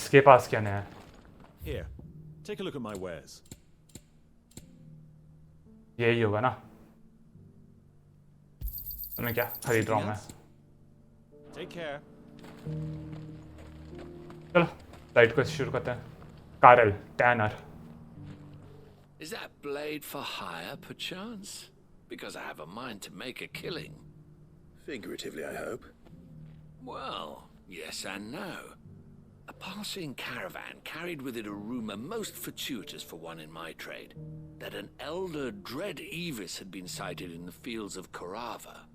इसके पास क्या नया है? Here, take a look at my wares. यही होगा ना? मैं क्या खरीद रहा हूँ मैं? Take care. चलो लाइट को शुरू करते हैं. कारल tenor. Is that blade for hire, perchance? Because I have a mind to make a killing. Figuratively, I hope. Well, yes and no. A passing caravan carried with it a rumor most fortuitous for one in my trade, that an elder Dread Evis had been sighted in the fields of Korava.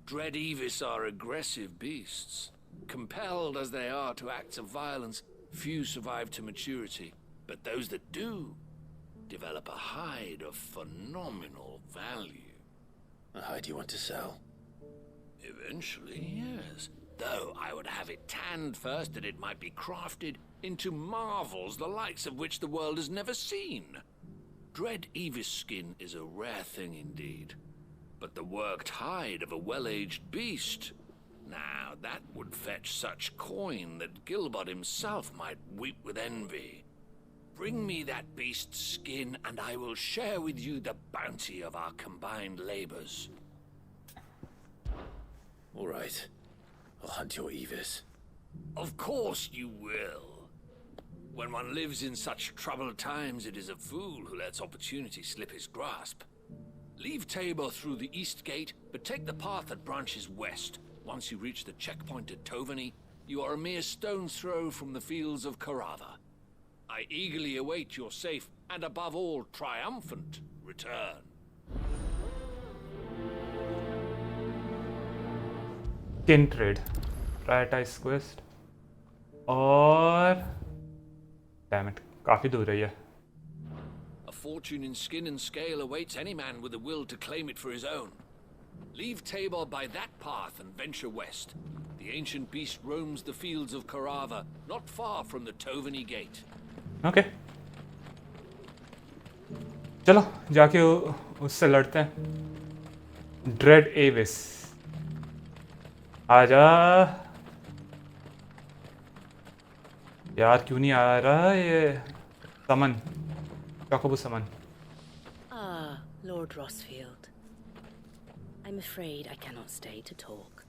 Dread Evis are aggressive beasts. Compelled as they are to acts of violence, few survive to maturity, but those that do develop a hide of phenomenal value. A hide you want to sell? Eventually, yes. Though I would have it tanned first that it might be crafted into marvels the likes of which the world has never seen. Dread Evis skin is a rare thing indeed. But the worked hide of a well-aged beast, now that would fetch such coin that Gilbert himself might weep with envy. Bring me that beast's skin, and I will share with you the bounty of our combined labors. All right. I'll hunt your Evis. Of course you will. When one lives in such troubled times, it is a fool who lets opportunity slip his grasp. Leave Tabor through the east gate, but take the path that branches west. Once you reach the checkpoint at Tovani, you are a mere stone's throw from the fields of Korava. I eagerly await your safe and, above all, triumphant return. Skin trade, prioritize quest, और damn it, काफी दूर है ये. A fortune in skin and scale awaits any man with the will to claim it for his own. Leave Tabor by that path and venture west. The ancient beast roams the fields of Korava, not far from the Tovani gate. Okay. चलो जाके उससे लड़ते हैं. Dread Aves, आजा यार. क्यों नहीं आ रहा ये समन? Chocobo summon. Ah, Lord Rossfield. I'm afraid I cannot stay to talk.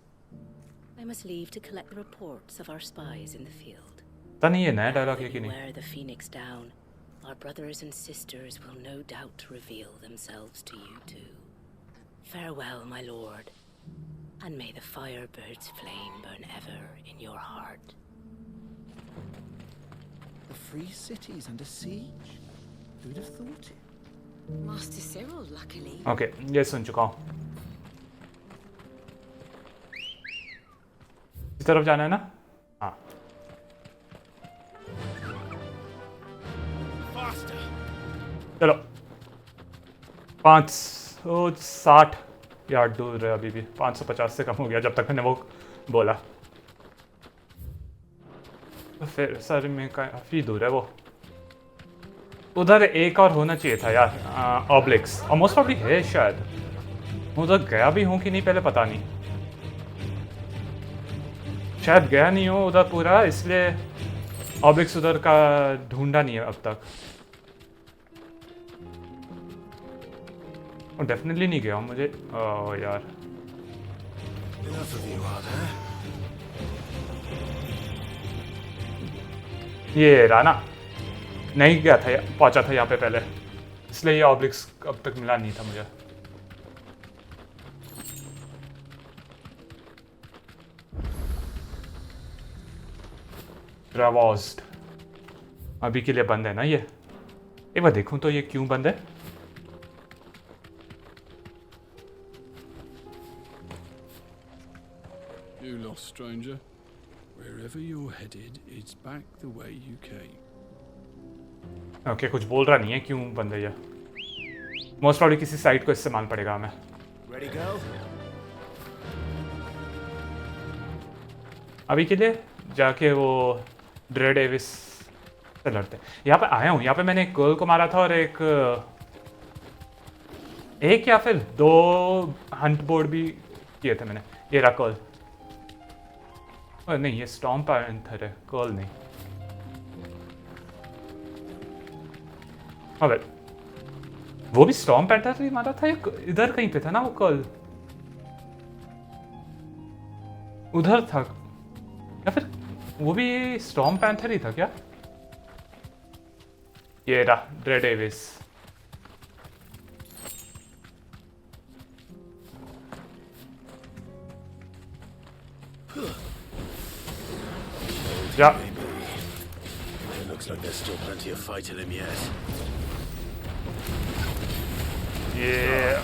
I must leave to collect the reports of our spies in the field. पता नहीं ये नया डायलॉग है After कि you नहीं. wear the phoenix down, our brothers and sisters will no doubt reveal themselves to you too. Farewell, my lord, and may the firebird's flame burn ever in your heart. The free city's under siege. Who'd have thought it? Master Cyril, luckily. Okay, ये सुन चुका हूँ. इस तरफ जाना है ना? हाँ. चलो. 560 यार्ड दूर है अभी भी. 550 से कम हो गया जब तक मैंने वो बोला. तो फिर सर में काफ़ी दूर है वो. उधर एक और होना चाहिए था यार. ऑब्लिक्स और मोस्ट प्रॉब्ली है शायद. मैं उधर गया भी हूँ कि नहीं पहले पता नहीं. शायद गया नहीं हूँ उधर पूरा, इसलिए ऑब्लिक्स उधर का ढूंढा नहीं है अब तक. और डेफिनेटली नहीं गया हूँ मुझे. ओह यार. Enough of you, are there? ये राना नहीं गया था, पहुंचा था यहाँ पे पहले, इसलिए ये ऑब्लिक्स अब तक मिला नहीं था मुझे. ट्रेवोस्ड अभी के लिए बंद है ना ये. एक बार देखूं तो ये क्यों बंद है. You lost, stranger. Wherever you're headed, it's back the way you came. Okay कुछ बोल रहा नहीं है क्यों बंद है ये. मोस्ट प्रॉब्ली किसी साइट को इस्तेमाल पड़ेगा हमें. Ready, go? अभी के लिए जाके वो ड्रेड एविस से लड़ते हैं. यहाँ पे आया हूँ. यहाँ पे मैंने एक गर्ल को मारा था और एक या फिर 2 हंट बोर्ड भी किए थे मैंने. ये रहा कर्ल. नहीं ये स्टॉर्म पैंथर है, कर्ल नहीं. अबे वो भी स्टॉर्म पैंथर ही मारा था या इधर कहीं पे था ना वो कल उधर था या फिर वो भी स्टॉर्म पैंथर ही था क्या ये रहा ड्रेड एविस या It looks like there's still plenty of fight in him yet. ये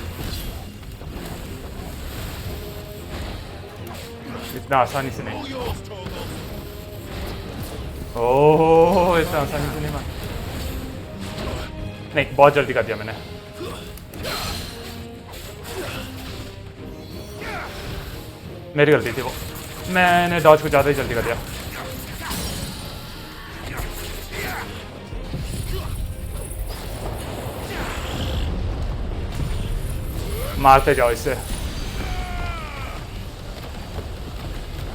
इतना आसानी से नहीं ओह इतना आसानी से नहीं मार नहीं बहुत जल्दी कर दिया मैंने मेरी गलती थी वो मैंने डॉज को ज़्यादा ही जल्दी कर दिया मारते जाओ इससे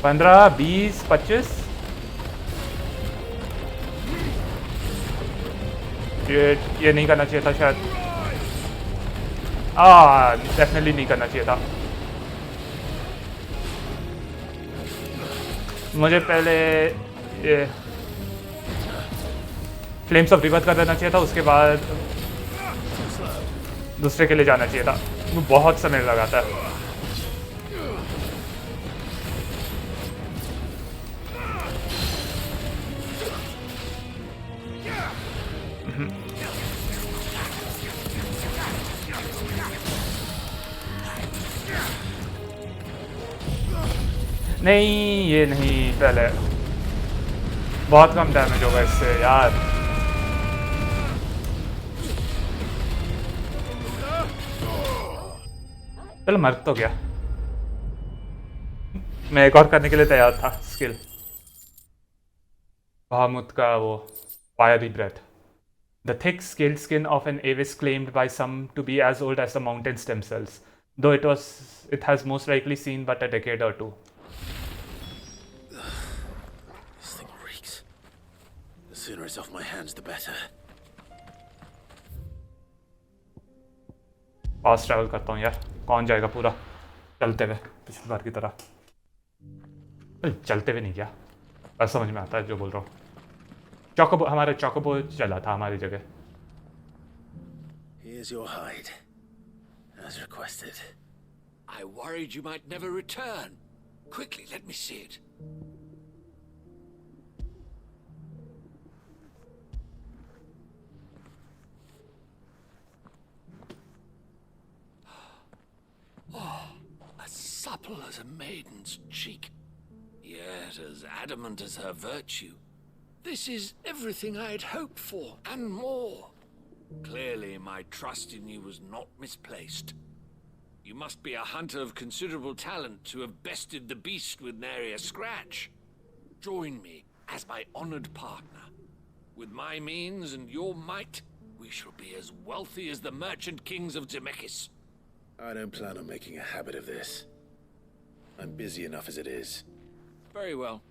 15 20 25 ये नहीं करना चाहिए था शायद डेफिनेटली नहीं करना चाहिए था मुझे पहले ये फ्लेम्स ऑफ रिवर्थ कर देना चाहिए था उसके बाद दूसरे के लिए जाना चाहिए था वो बहुत समय लगाता है नहीं ये नहीं पहले बहुत कम डैमेज होगा इससे यार चलो मर तो गया मैं एक और करने के लिए तैयार था स्किल बहामुत का वो fiery breath The thick scaled skin of an avis claimed by some to be as old as the mountains themselves, though it has most likely seen but a decade or two. This thing reeks. The sooner it's off my hands, the better. Fast travel करता हूँ यार कौन जाएगा पूरा चलते हुए पिछली बार की तरह चलते हुए नहीं क्या बस समझ में आता है जो बोल रहा हूँ चौकोबो हमारा चौकोबो चला था हमारी जगह Here's your hide, as requested. I worried you might never return. Quickly, let me see it. Oh, as supple as a maiden's cheek, yet as adamant as her virtue. This is everything I had hoped for, and more. Clearly, my trust in you was not misplaced. You must be a hunter of considerable talent to have bested the beast with nary a scratch. Join me as my honored partner. With my means and your might, we shall be as wealthy as the merchant kings of Zemeckis. I don't plan on making a habit of this. I'm busy enough as it is. Very well.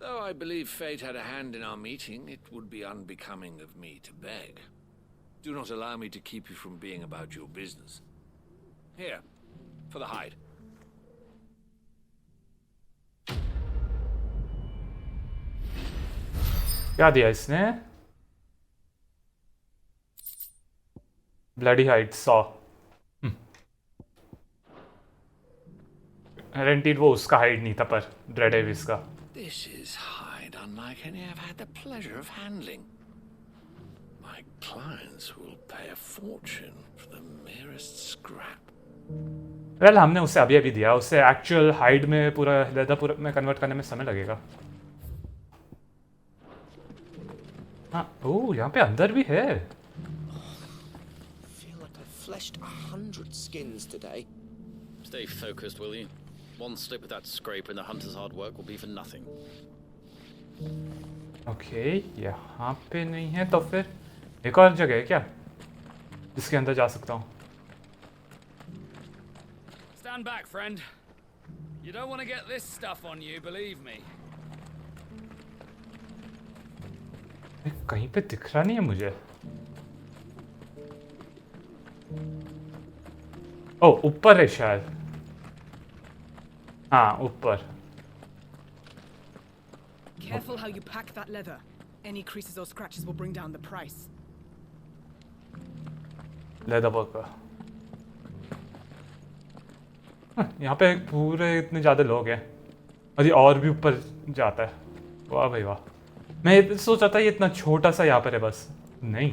Though I believe fate had a hand in our meeting, it would be unbecoming of me to beg. Do not allow me to keep you from being about your business. Here, for the hide. क्या दिया इसने bloody height 100 guaranteed वो उसका hide नहीं था पर dread Aves का This is hide unlike any I've had the pleasure of handling. My clients will pay a fortune for the merest scrap. Well हमने उसे अभी अभी दिया उसे एक्चुअल हाइड में पूरा लेदर पूरा में कन्वर्ट करने में समय लगेगा हाँ ओह यहाँ पे अंदर भी है Feel like I've fleshed 100 skins today. Stay focused, will you? One slip of that scrape and the hunter's hard work will be for nothing. Okay यहाँ पे नहीं है तो फिर एक और जगह है क्या जिसके अंदर जा सकता हूँ Stand back, friend. You don't want to get this stuff on you, believe me. कहीं पे दिख रहा नहीं है मुझे ओ ऊपर है शायद. हाँ ऊपर. Careful how you pack that leather. Any creases or scratches will bring down the price. Leather worker. यहाँ पे पूरे इतने ज़्यादा लोग हैं और ये और भी ऊपर जाता है. वाह भाई वाह. मैं सोचा था ये इतना छोटा सा यहाँ पर है बस. नहीं,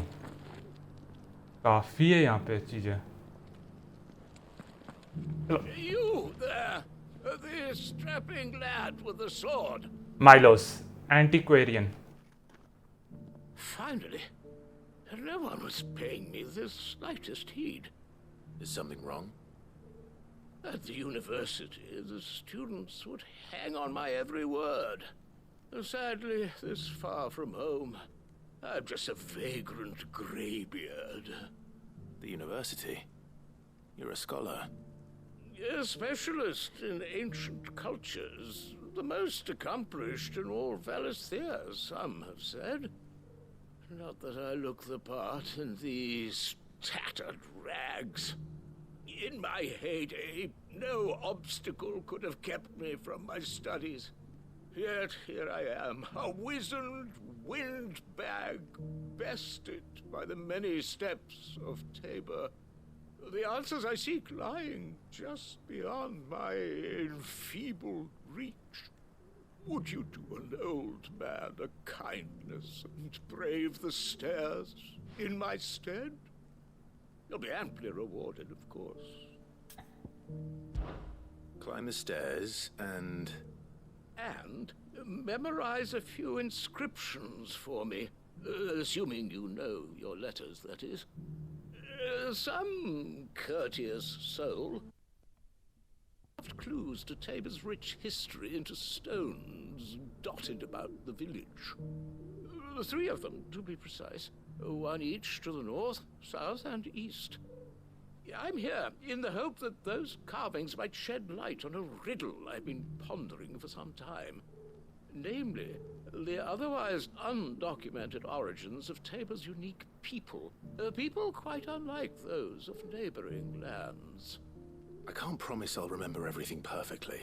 काफ़ी है यहाँ पे चीज़ें. You there, the strapping lad with the sword. Milos, antiquarian. Finally, no one was paying me the slightest heed. Is something wrong? At the university, the students would hang on my every word. Sadly, this far from home, I'm just a vagrant greybeard. The university? You're a scholar. A specialist in ancient cultures, the most accomplished in all Valisthea, some have said. Not that I look the part in these tattered rags. In my heyday, no obstacle could have kept me from my studies. Yet here I am, a wizened windbag, bested by the many steps of Tabor. The answers I seek lying just beyond my enfeebled reach. Would you do an old man a kindness and brave the stairs in my stead? You'll be amply rewarded, of course. Climb the stairs and memorize a few inscriptions for me, assuming you know your letters, that is. Some courteous soul left clues to Tabor's rich history into stones dotted about the village. 3 of them, to be precise. 1 each to the north, south, and east. I'm here in the hope that those carvings might shed light on a riddle I've been pondering for some time. Namely, the otherwise undocumented origins of Tabor's unique people. People quite unlike those of neighboring lands. I can't promise I'll remember everything perfectly.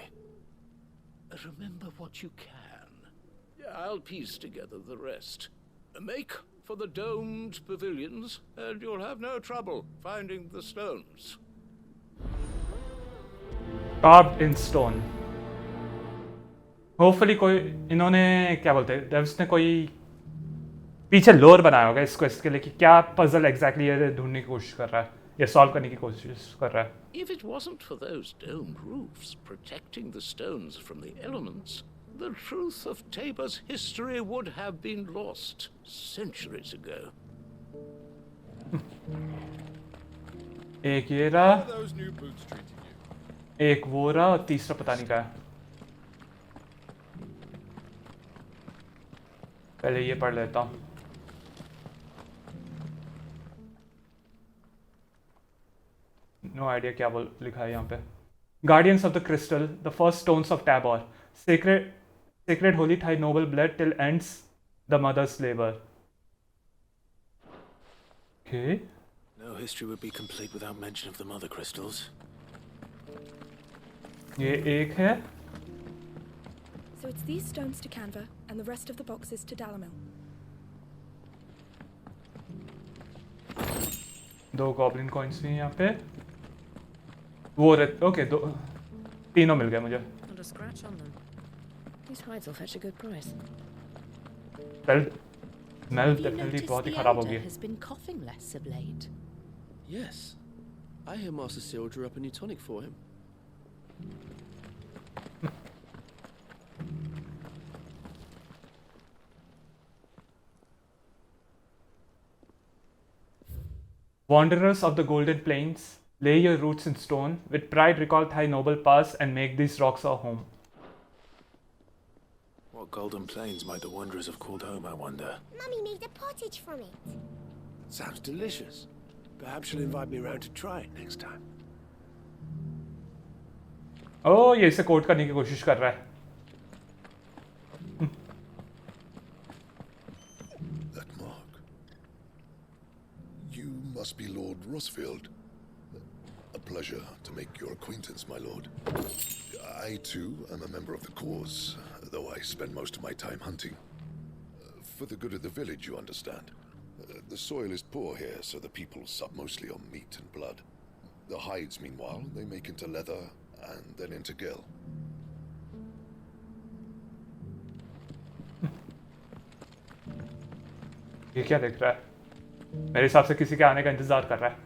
Remember what you can. I'll piece together the rest. Make for the domed pavilions, and you'll have no trouble finding the stones. Carved in stone. Hopefully कोई इन्होंने क्या बोलते हैं डेव्स ने कोई पीछे लोर बनाया होगा इस क्वेस्ट के लिए कि क्या पजल एग्जैक्टली ये ढूंढने की कोशिश कर रहा है या सॉल्व करने की कोशिश कर रहा है. If it wasn't for those domed roofs protecting the stones from the elements, the truth of Tabor's history would have been lost centuries ago. एक ये रहा, एक वो रहा और तीसरा पता नहीं क्या है. पहले ये पढ़ लेता हूँ. नो आइडिया क्या बोल लिखा है यहाँ पे. Guardians of the Crystal, the first stones of Tabor, sacred holy Thai noble blood till ends the mother's labor. Okay. No history would be complete without mention of the mother crystals. ये एक है. So it's these stones to Canva and the rest of the boxes to Dalamil. 2 goblin coins भी यहाँ पे. वो okay 2 तीनों मिल गए मुझे. Not a scratch on them. These hides will fetch a good price. Smell definitely बहुत ही खराब हो गई. Has been coughing less of late. Yes, I hear Master Seal drew up a new tonic for him. Wanderers of the Golden Plains, lay your roots in stone. With pride recall Thy noble past and make these rocks our home. What golden plains might the wanderers have called home, I wonder? Mummy made a pottage from it. Sounds delicious. Perhaps she'll invite me around to try it next time. Oh, ये इसे coat करने की कोशिश कर रहा है. That mark. You must be Lord Rosfield. A pleasure to make your acquaintance, my lord. I, too, am a member of the cause, though I spend most of my time hunting. For the good of the village, you understand. The soil is poor here, so the people sup mostly on meat and blood. The hides, meanwhile, they make into leather, and then into gill. ये क्या देख रहा है? मेरे हिसाब से किसी के आने का इंतजार कर रहा है.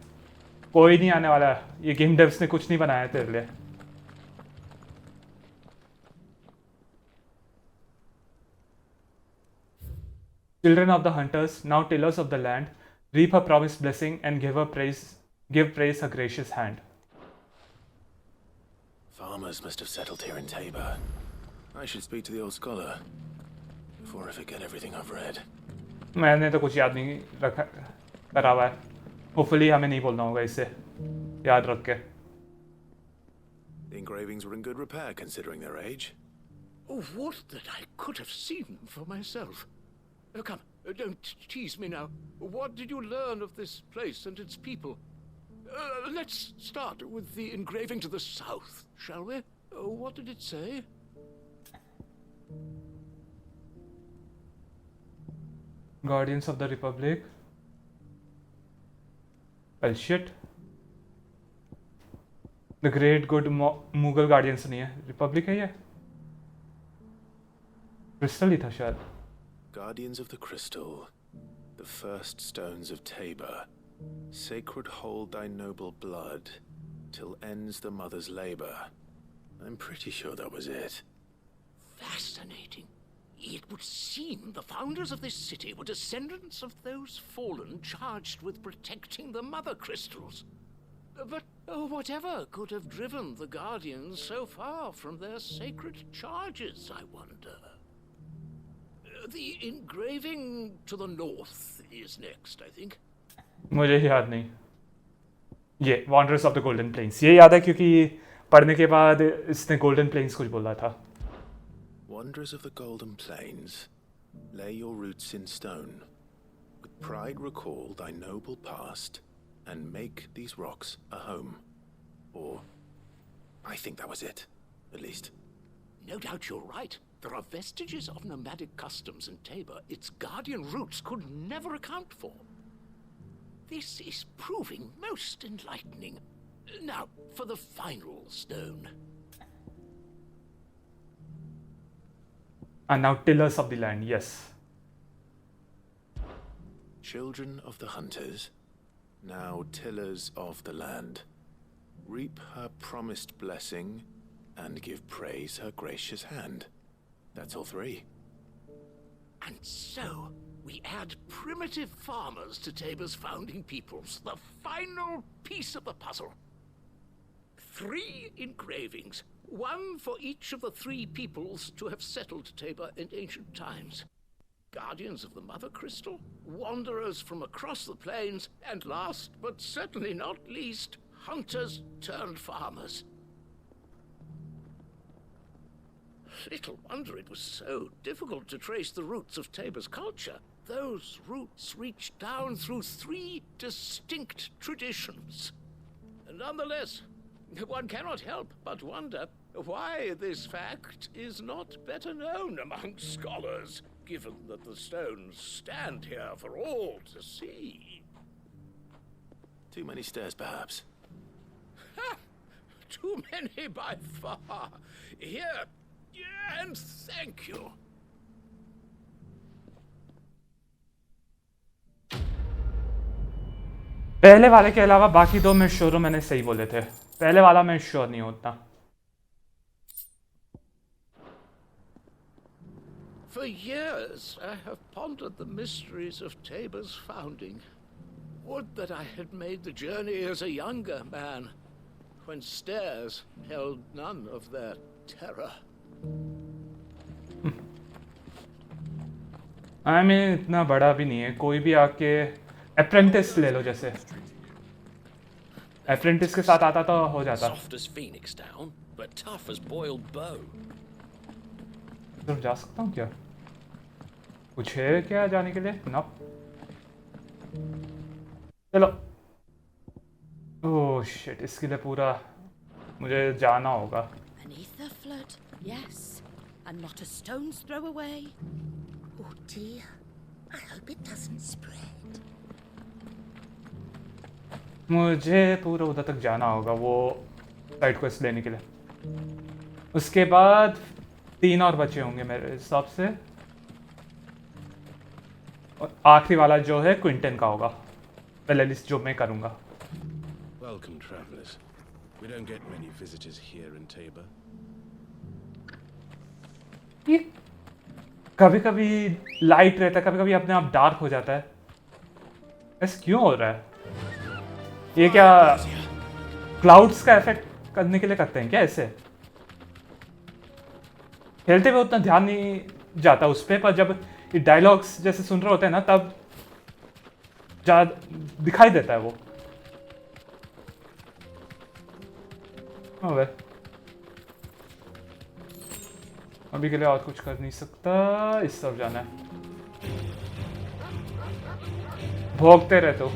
कोई नहीं आने वाला है. ये गेम डेव्स ने कुछ नहीं बनाया है तेरे लिए. Children of the hunters, now tillers of the land, reap her promised blessing and give praise her gracious hand. Farmers must have settled here in Tabor. I should speak to the old scholar before I forget everything I've read. मैंने तो कुछ याद नहीं रखा करा हुआ है. Hopefully हमें नहीं बोलना होगा इसे याद रख के. The engravings were in good repair considering their age. Oh, would that I could have seen them for myself. Oh, come, don't tease me now. What did you learn of this place and its people? Let's start with the engraving to the south, shall we? What did it say? Guardians of the Republic. Well, shit. The Great Good Mughal Guardians नहीं है. Republic है ये. Crystal ही था शायद. Guardians of the Crystal, the first stones of Tabor. Sacred hold thy noble blood, till ends the mother's labor. I'm pretty sure that was it. Fascinating. It would seem the founders of this city were descendants of those fallen charged with protecting the mother crystals. But whatever could have driven the Guardians so far from their sacred charges, I wonder? The engraving to the north is next, I think. मुझे याद नहीं. ये Wanderers of the Golden Plains. ये याद है क्योंकि पढ़ने के बाद इसने Golden Plains कुछ बोला था. Wanderers of the Golden Plains, lay your roots in stone. With pride recall thy noble past, and make these rocks a home. Or, I think that was it, at least. No doubt you're right. There are vestiges of nomadic customs in Tabor its guardian roots could never account for. This is proving most enlightening. Now, for the final stone. And now tillers of the land, yes. Children of the hunters, now tillers of the land, reap her promised blessing and give praise her gracious hand. That's all three. And so, we add primitive farmers to Tabor's founding peoples, the final piece of the puzzle. 3 engravings, one for each of the 3 peoples to have settled Tabor in ancient times. Guardians of the Mother Crystal, wanderers from across the plains, and last but certainly not least, hunters turned farmers. Little wonder it was so difficult to trace the roots of Tabor's culture. Those roots reach down through 3 distinct traditions. Nonetheless, one cannot help but wonder why this fact is not better known among scholars, given that the stones stand here for all to see. Too many stairs, perhaps. Ha! Too many by far. Here, and thank you. पहले वाले के अलावा बाकी 2 मैं sure हूं मैंने सही बोले थे. पहले वाला मैं श्योर नहीं होता. For years, I have pondered the mysteries of Tabor's founding. Would that I had made the journey as a younger man, when stairs held none of their terror. I mean, इतना बड़ा भी नहीं है. कोई भी आके अप्रेंटिस ले लो जैसे. अप्रेंटिस के साथ आता तो हो जाता. Soft as phoenix down, but tough as boiled bow. इधर जा सकता हूँ क्या? कुछ है क्या जाने के लिए? ना. चलो. ओह ओह शिट, इसके लिए पूरा मुझे जाना होगा। Beneath the flood, yes, and not a stone's throw away. Oh dear, I hope it doesn't spread. मुझे पूरा उधर तक जाना होगा वो साइड क्वेस्ट लेने के लिए। उसके बाद 3 और बचे होंगे मेरे हिसाब से, और आखिरी वाला जो है क्विंटन का होगा, पहले लिस्ट जो मैं करूँगा। Welcome, travelers. We don't get many visitors here in Tabor. ये कभी कभी लाइट रहता है, कभी कभी अपने आप डार्क हो जाता है, ऐसा क्यों हो रहा है? ये क्या क्लाउड्स का इफेक्ट करने के लिए करते हैं क्या ऐसे? खेलते हुए उतना ध्यान नहीं जाता उस पर जब ये डायलॉग्स जैसे सुन रहे होते हैं ना, तब दिखाई देता है वो। हाँ, अभी के लिए और कुछ कर नहीं सकता, इस तरफ जाना है। भोगते रहे तो,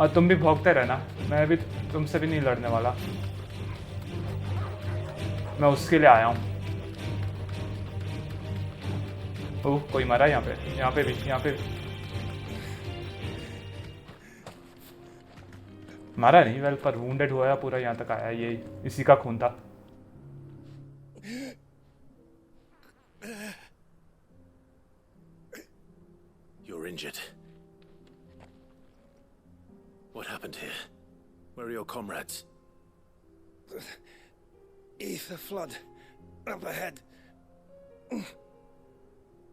और तुम भी भोगते रहना, मैं भी तुमसे भी नहीं लड़ने वाला, मैं उसके लिए आया हूँ। ओह, कोई मरा यहाँ पे, यहाँ पे भी, यहाँ पे भी। मारा नहीं वेल, पर वुंडेड हुआ है, पूरा यहाँ तक आया, ये इसी का खून था। You're injured. What happened here? Where are your comrades? Ether flood up ahead.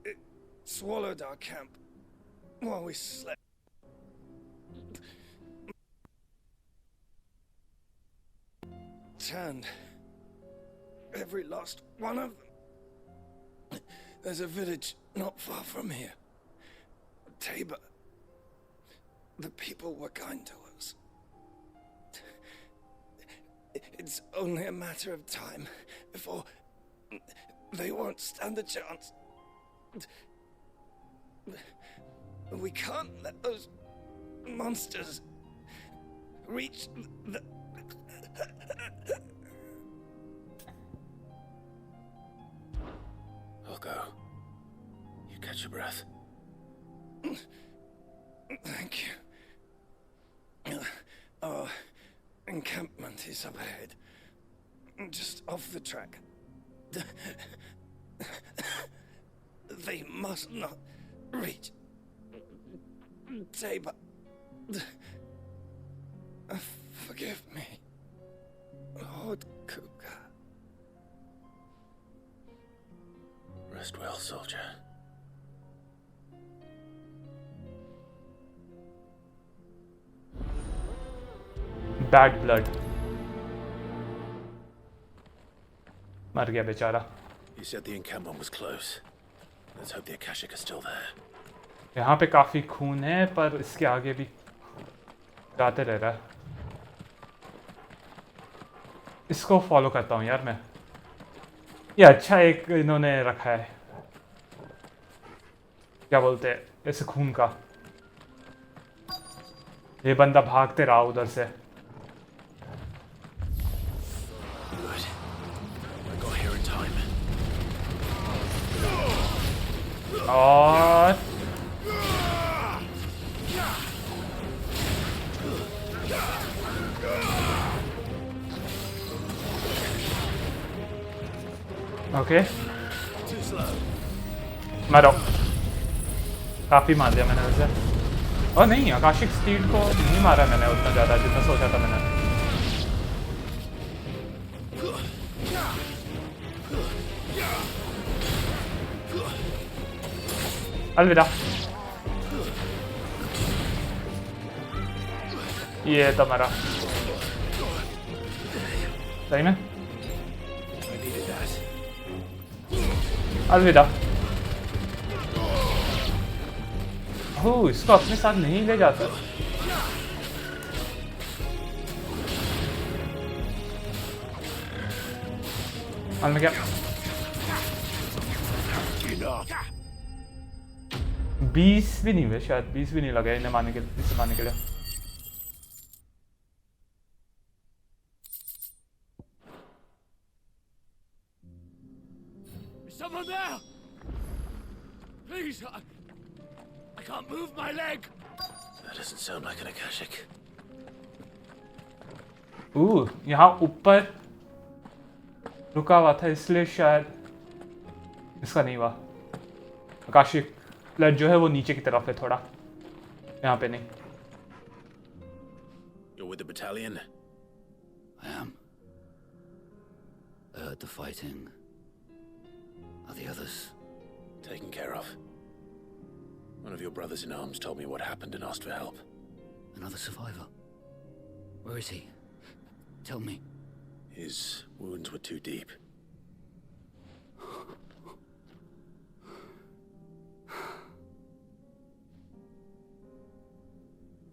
It swallowed our camp while we slept. Turned every last one of them. There's a village not far from here. Tabor. The people were kind to us. It's only a matter of time before they won't stand a chance. We can't let those monsters reach the... I'll go. You catch your breath. Thank you. Our encampment is up ahead. Just off the track. They must not reach Tabor. Forgive me, Lord Kuka. Rest well, soldier. Bad blood. मर गया बेचारा। You said the encampment was close. Let's hope the Akashic is still there. यहाँ पे काफी खून है, पर इसके आगे भी जाते रह रहा है। इसको फॉलो करता हूँ यार मैं। ये अच्छा एक इन्होंने रखा है, क्या बोलते हैं, ऐसे खून का। ये बंदा भागते रहा उधर से। और ओके, मारो। काफी मार दिया मैंने वैसे। और नहीं, आकाशिक स्टीड को नहीं मारा मैंने उतना ज़्यादा जितना सोचा था मैंने। अलविदा। ये तो मरा सही में। अलविदा। ओह, इसको अपने साथ नहीं ले जाता। में क्या 20 भी नहीं हुए शायद, 20 भी नहीं लगे इन्हें मारने के लिए, इसे मारने के लिए। Down there! Please, I can't move my leg! That doesn't sound like an Akashic. यहाँ ऊपर रुका हुआ था इसलिए शायद इसका नहीं हुआ। आकाशिक ब्लड जो है वो नीचे की तरफ है थोड़ा, यहाँ पे नहीं। You're with the battalion? I am. I heard the fighting. Are the others? Taken care of. One of your brothers in arms told me what happened and asked for help. Another survivor? Where is he? Tell me. His wounds were too deep.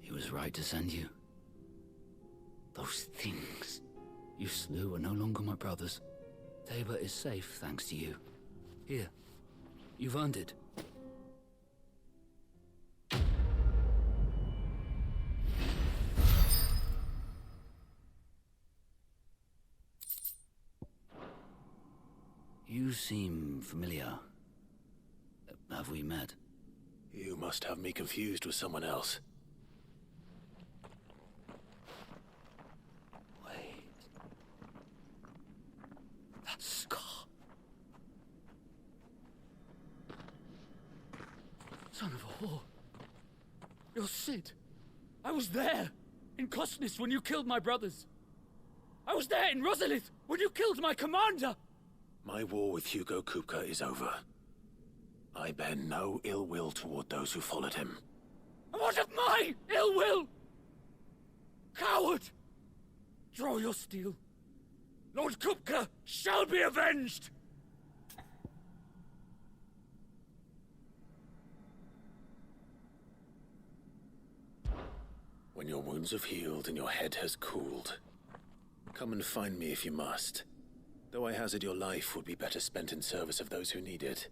He was right to send you. Those things you slew are no longer my brothers. Tabor is safe thanks to you. Here, you've earned it. You seem familiar. Have we met? You must have me confused with someone else. Wait. That scar. Son of a whore. You're Sid. I was there in Kosnis when you killed my brothers. I was there in Rosalith when you killed my commander. My war with Hugo Kupka is over. I bear no ill will toward those who followed him. And what of my ill will? Coward! Draw your steel. Lord Kupka shall be avenged! When your wounds have healed and your head has cooled, come and find me if you must. Though I hazard your life would be better spent in service of those who need it.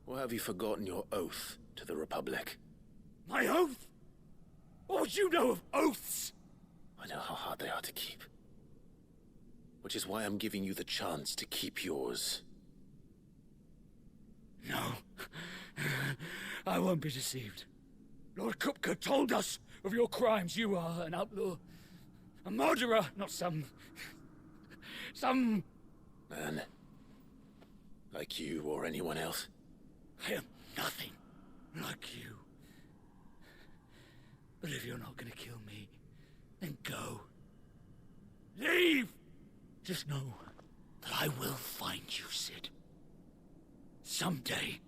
Or have you forgotten your oath to the Republic? My oath? What would you know of oaths? I know how hard they are to keep. Which is why I'm giving you the chance to keep yours. No. I won't be deceived. Lord Kupka told us of your crimes. You are an outlaw. A murderer, not some man. Like you or anyone else. I am nothing like you. But if you're not gonna kill me, then go. Leave! Just know that I will find you, Sid. Someday.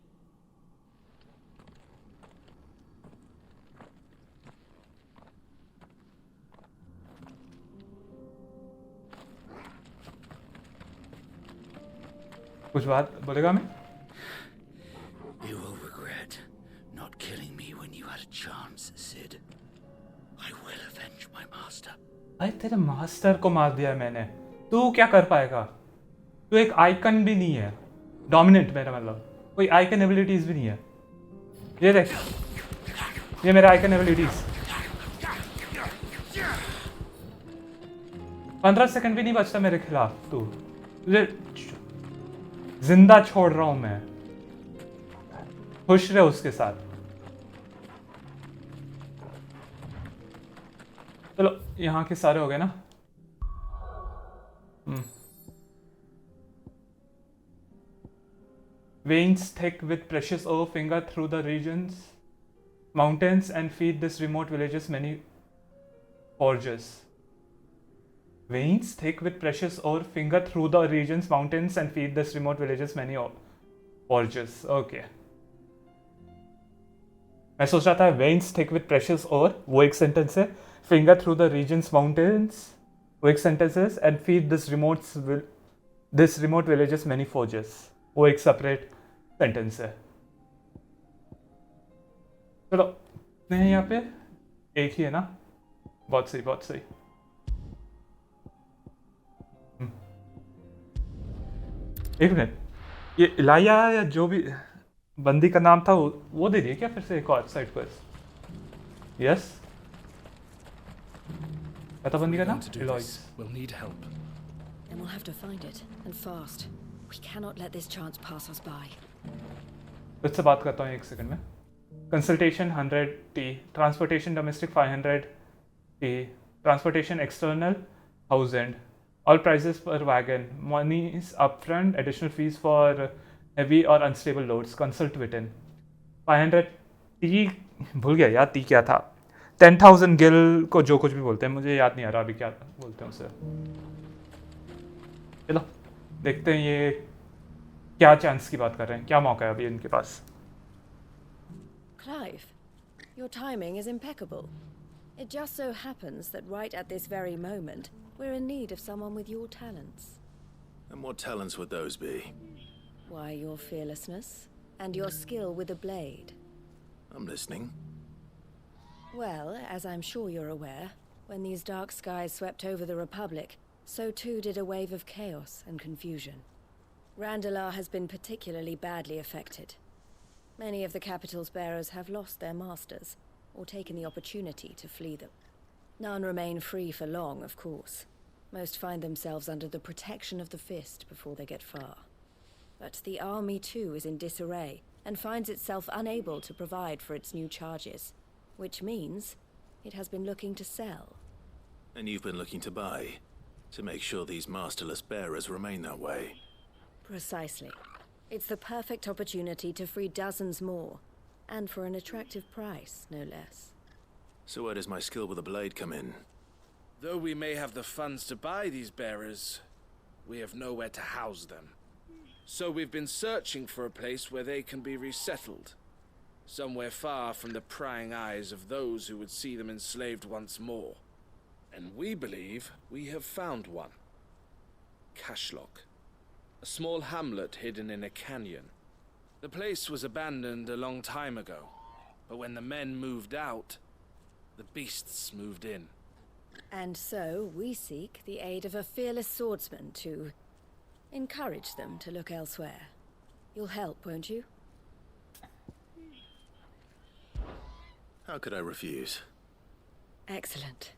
कुछ बात बोलेगा मैं? You will regret not killing me when you had a chance, Sid. I will avenge my master. अरे तेरे master को मार दिया मैंने, तू क्या कर पाएगा? तू एक आइकन भी नहीं है, डोमिनेंट मेरा मतलब, कोई आइकन एबिलिटीज भी नहीं है। ये देख, ये मेरा आइकन एबिलिटीज। 15 सेकंड भी नहीं बचता मेरे खिलाफ, तू तुझे जिंदा छोड़ रहा हूं मैं। खुश रहे उसके साथ। चलो यहाँ के सारे हो गए ना। Veins thick with precious ore finger through the regions, mountains, and feed this remote village's many forges. Veins thick with precious ore finger through the regions, mountains, and feed this remote village's many forges. Okay. मैं सोच रहा था veins thick with precious ore वो एक sentence है, finger through the regions, mountains वो एक sentence है, and feed this remote village's many forges वो एक सेपरेट सेंटेंस है। चलो नहीं, यहाँ पे एक ही है ना। बहुत सही, बहुत सही। एक मिनट, ये इलाया या जो भी बंदी का नाम था वो दे दिए क्या फिर से एक और साइड क्वेस्ट? यस, पता बंदी का नाम? We'll need help. Then we'll have to find it, and fast. We cannot let this chance pass us by. खुद से बात करता हूँ 1 सेकंड में. Consultation 100T, transportation domestic 500T, transportation external 1000. All prices per wagon. Money is upfront. Additional fees for heavy or unstable loads. Consult written. 500T भूल गया यार T क्या था. 10,000 गिल को जो कुछ भी बोलते हैं मुझे याद नहीं आ रहा अभी क्या बोलते हैं उसे. चलो देखते हैं ये क्या चांस की बात कर रहे हैं, क्या मौका है अभी इनके पास. Clive, your timing is impeccable. It just so happens that right at this very moment, we're in need of someone with your talents. And what talents would those be? Why, your fearlessness and your skill with a blade. I'm listening. Well, as I'm sure you're aware, when these dark skies swept over the Republic, so too did a wave of chaos and confusion. Randalar has been particularly badly affected. Many of the capital's bearers have lost their masters, or taken the opportunity to flee them. None remain free for long, of course. Most find themselves under the protection of the Fist before they get far. But the army too is in disarray, and finds itself unable to provide for its new charges. Which means it has been looking to sell. And you've been looking to buy, to make sure these masterless bearers remain that way. Precisely. It's the perfect opportunity to free dozens more, and for an attractive price, no less. So where does my skill with a blade come in? Though we may have the funds to buy these bearers, we have nowhere to house them. So we've been searching for a place where they can be resettled. Somewhere far from the prying eyes of those who would see them enslaved once more. And we believe we have found one. Cashlock. A small hamlet hidden in a canyon. The place was abandoned a long time ago, but when the men moved out, the beasts moved in. And so we seek the aid of a fearless swordsman to encourage them to look elsewhere. You'll help, won't you? How could I refuse? Excellent.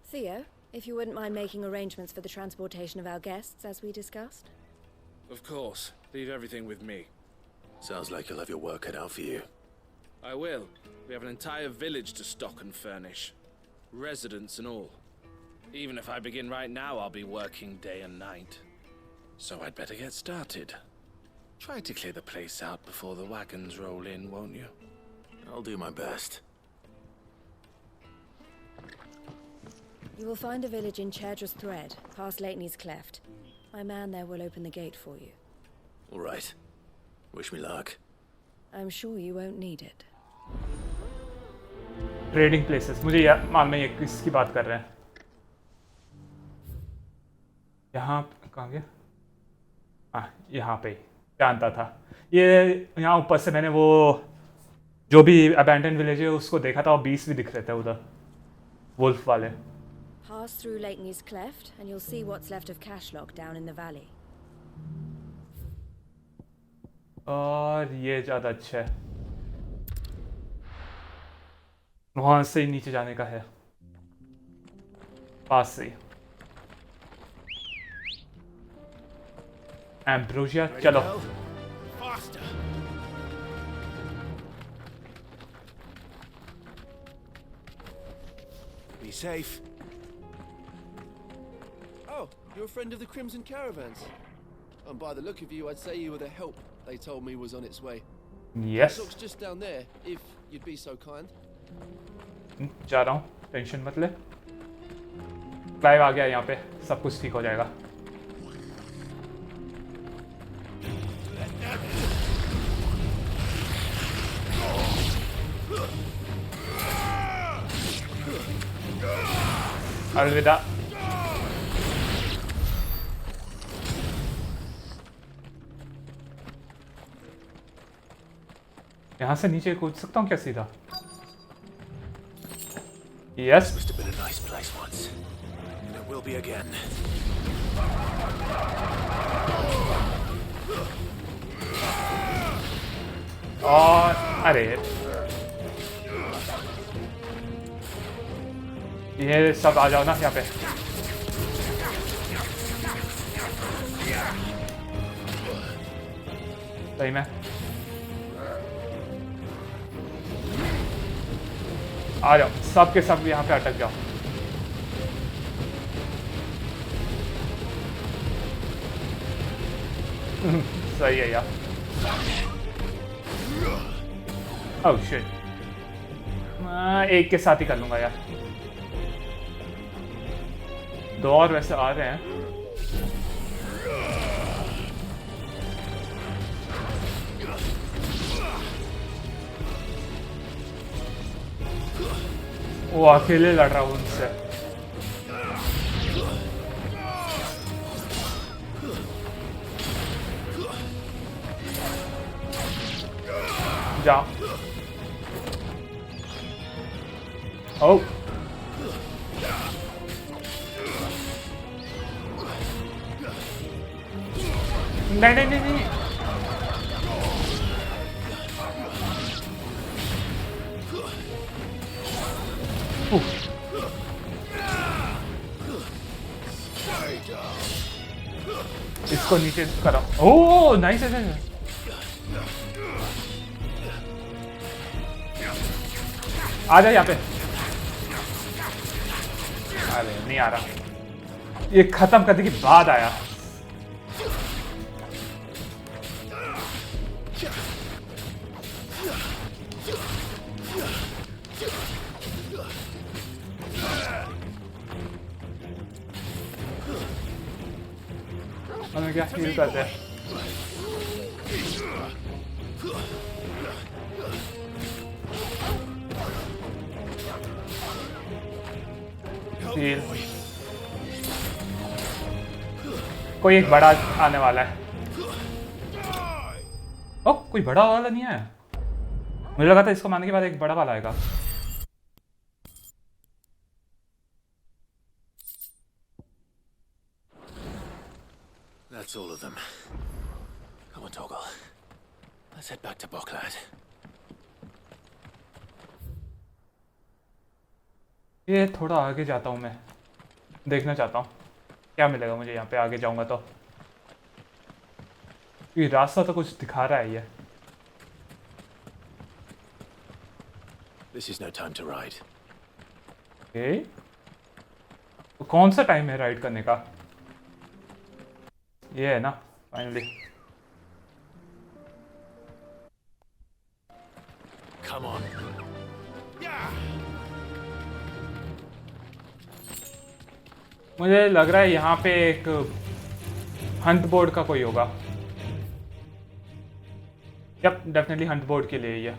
Theo, if you wouldn't mind making arrangements for the transportation of our guests, as we discussed. Of course. Leave everything with me. Sounds like you'll have your work cut out for you. I will. We have an entire village to stock and furnish. Residents and all. Even if I begin right now, I'll be working day and night. So I'd better get started. Try to clear the place out before the wagons roll in, won't you? I'll do my best. You will find a village in Chadra's Thread, past Lateney's Cleft. My man there will open the gate for you. All right. Wish me luck. I'm sure you won't need it. Trading places मुझे मालूम है ये किसकी बात कर रहे हैं. यहाँ कहाँ गया? हाँ यहाँ पे जानता था. ये यहाँ ऊपर से मैंने वो जो भी अबैंडन विलेज है उसको देखा था और 20 भी दिख रहे थे उधर वुल्फ वाले. Pass through Lateney's Cleft and you'll see what's left of Cashlock down in the valley. और ये ज़्यादा अच्छा है. वहाँ से ही नीचे जाने का है पास से. एम्ब्रोसिया चलो. Be safe. Oh, you're a friend of the Crimson Caravans. And by the look of you, I'd say you were the help they told me was on its way. Yes. Looks just down there, if you'd be so kind. जा रहा हूँ, tension मत ले. Clive आ गया यहाँ पे, सब कुछ ठीक हो जाएगा. अलविदा. यहाँ से नीचे कूद सकता हूँ क्या सीधा? Yes. Must have been a nice place once, and it will be again. और अरे ये सब आ जाओ ना यहाँ पे. सही में आ जाओ, सब के सब यहाँ पे अटक जाओ। सही है यार। ओह शिट, मैं एक के साथ ही कर लूंगा यार। दो और वैसे आ रहे हैं। वो अकेले लड़ रहा हूँ उनसे। जाओ। ओह नहीं नहीं नहीं नहीं। इसको नीचे करो। ओह नाइस है। आ जा यहाँ पे। अरे नहीं आ रहा, ये खत्म करने के बाद आया। हमें क्या हील करते हैं। हील। कोई एक बड़ा आने वाला है। ओह कोई बड़ा वाला नहीं है। मुझे लगा था इसको मारने के बाद एक बड़ा वाला आएगा। That's all of them. Come on, Toggle. Let's head back to Boklad. ये थोड़ा आगे जाता हूँ मैं, देखना चाहता हूँ क्या मिलेगा मुझे यहाँ पे आगे जाऊँगा तो। ये रास्ता तो कुछ दिखा रहा है ये। This is no time to ride. तो कौन सा टाइम है राइड करने का? ये है ना फाइनली। Come on. मुझे लग रहा है यहाँ पे एक हंट बोर्ड का कोई होगा। यप डेफिनेटली हंट बोर्ड के लिए ही है।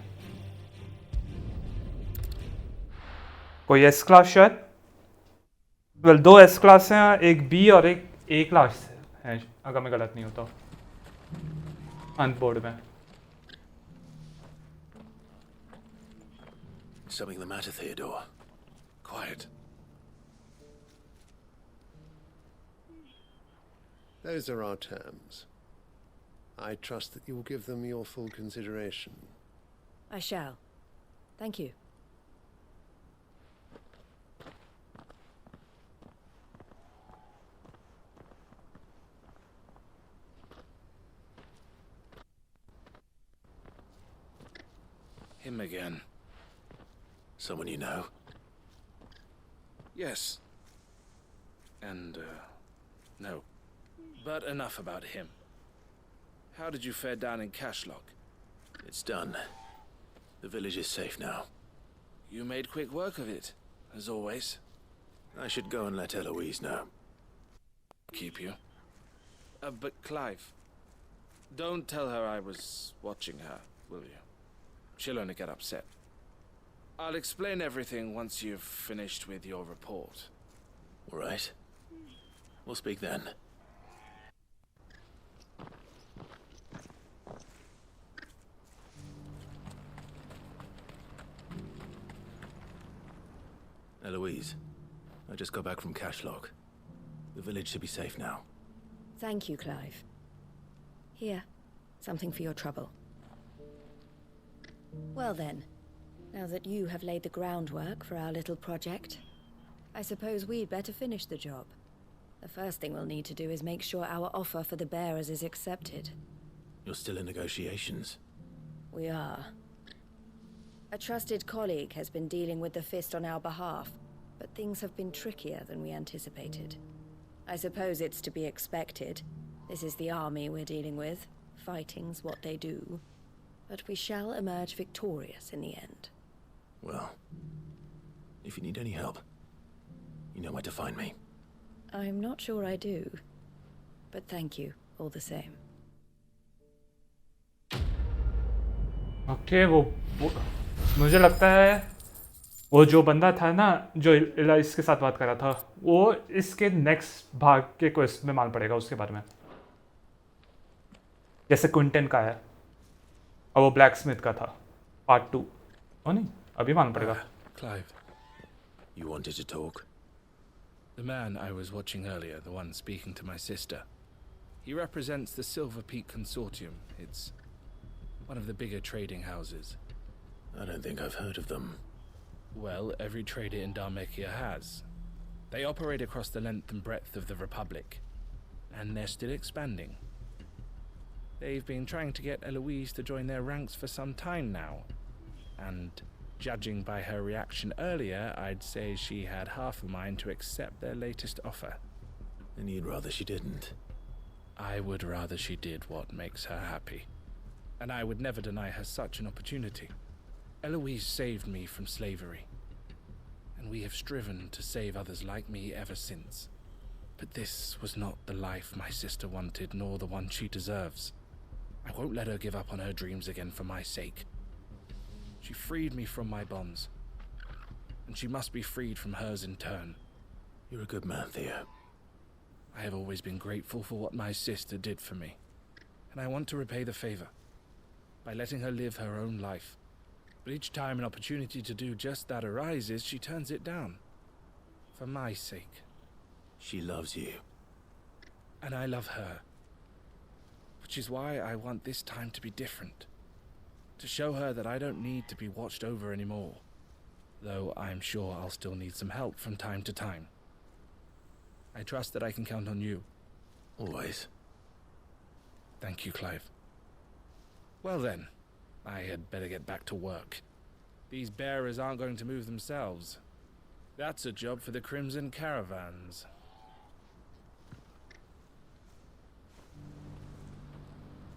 कोई एस क्लास शायद। वेल दो एस क्लास हैं, एक बी और एक ए क्लास है अगर मैं गलत नहीं होता हंट बोर्ड में। Something the matter, Theodore? Quiet. Those are our terms. I trust that you will give them your full consideration. I shall. Thank you. Him again. Someone you know? Yes. And, no. But enough about him. How did you fare down in Cashlock? It's done. The village is safe now. You made quick work of it, as always. I should go and let Eloise know. Keep you. But Clive, don't tell her I was watching her, will you? She'll only get upset. I'll explain everything once you've finished with your report. All right. We'll speak then. Eloise, I just got back from Cashlock. The village should be safe now. Thank you, Clive. Here, something for your trouble. Well then, now that you have laid the groundwork for our little project, I suppose we'd better finish the job. The first thing we'll need to do is make sure our offer for the bearers is accepted. You're still in negotiations. We are. A trusted colleague has been dealing with the Fist on our behalf, but things have been trickier than we anticipated. I suppose it's to be expected. This is the army we're dealing with. Fighting's what they do. But we shall emerge victorious in the end. Well, if you need any help, you know where to find me. I'm not sure I do. But thank you, all the same. Okay वो मुझे लगता है वो जो बंदा था ना जो इलाइस के साथ बात कर रहा था वो इसके नेक्स्ट भाग के क्वेस्ट में मान पड़ेगा उसके बारे में जैसे क्विंटन का है और वो ब्लैक स्मिथ का था पार्ट 2 ओ नहीं अभी मान पड़ेगा Clive. You wanted to talk? The man I was watching earlier, the one speaking to my sister. He represents the Silver Peak Consortium. It's one of the bigger trading houses. I don't think I've heard of them. Well, every trader in Dharmekia has. They operate across the length and breadth of the Republic, and they're still expanding. They've been trying to get Eloise to join their ranks for some time now, and judging by her reaction earlier, I'd say she had half a mind to accept their latest offer. And you'd rather she didn't? I would rather she did what makes her happy. And I would never deny her such an opportunity. Eloise saved me from slavery, and we have striven to save others like me ever since. But this was not the life my sister wanted, nor the one she deserves. I won't let her give up on her dreams again for my sake. She freed me from my bonds, and she must be freed from hers in turn. You're a good man, Theo. I have always been grateful for what my sister did for me, and I want to repay the favor by letting her live her own life. But each time an opportunity to do just that arises, she turns it down. For my sake. She loves you. And I love her. Which is why I want this time to be different. To show her that I don't need to be watched over anymore. Though I'm sure I'll still need some help from time to time. I trust that I can count on you. Always. Thank you, Clive. Well then, I had better get back to work. These bearers aren't going to move themselves. That's a job for the Crimson Caravans.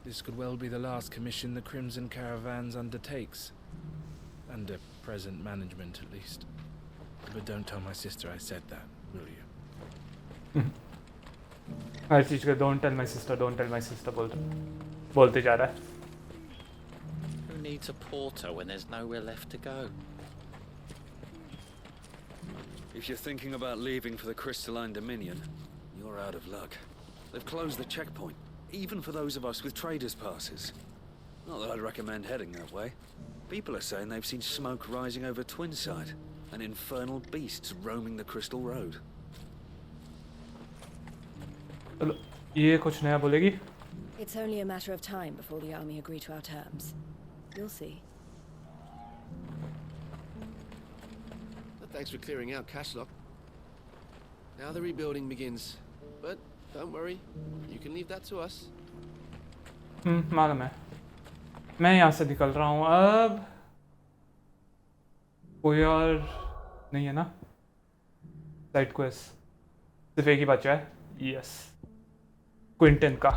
This could well be the last commission the Crimson Caravans undertakes. Under present management, at least. But don't tell my sister I said that, will you? हर चीज का don't tell my sister बोलते जा रहा है. Who needs a porter when there's nowhere left to go? If you're thinking about leaving for the Crystalline Dominion, you're out of luck. They've closed the checkpoint, even for those of us with traders' passes. Not that I'd recommend heading that way. People are saying they've seen smoke rising over Twinside, and infernal beasts roaming the Crystal Road. ये कुछ नया बोलेगी? It's only a matter of time before the army agree to our terms. You'll see. Thanks for clearing out Cashlock. Now the rebuilding begins. But don't worry, you can leave that to us. मालूम है. मैं यहाँ से निकल रहा हूँ अब. कोई और नहीं है ना? साइड क्वेस्ट सिर्फ एक ही बचा है. Yes. क्विंटन का.